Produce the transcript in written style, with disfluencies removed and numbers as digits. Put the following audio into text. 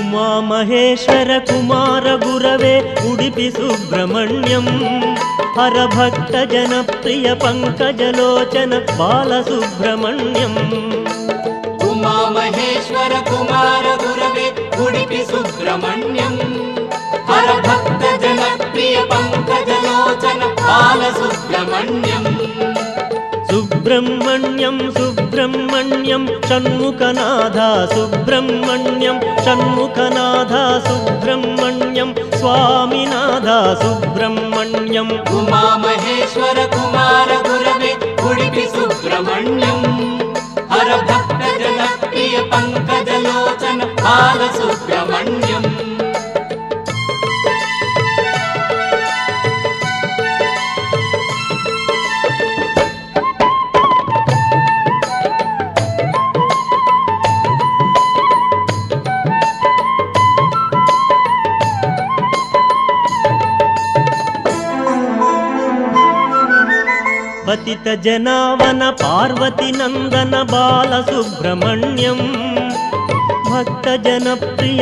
उमामहेश्वर कुमार गुरवे उडुपि सुब्रह्मण्यं हरभक्त जनप्रिय पंकजलोचन बालसुब्रह्मण्यम् उमामहेश्वर कुमार गुरवे उडुपि सुब्रह्मण्यं हरभक्त जनप्रिय पंकजलोचन बालसुब्रह्मण्यम् सुब्रह्मण्यं सुब्रह्मण्यं षण्मुखनाथा सुब्रह्मण्यं षण्मुखनाथा सुब्रह्मण्यं स्वामिनाथा सुब्रह्मण्यम् उमामहेश्वर कुमार गुरवे उडुपि सुब्रह्मण्यं हरभक्त जनप्रिय पंकजलोचन बालसुब्रह्मण्यम् पतित जनावन पार्वती नंदन बालसुब्रह्मण्यं भक्त जनप्रिय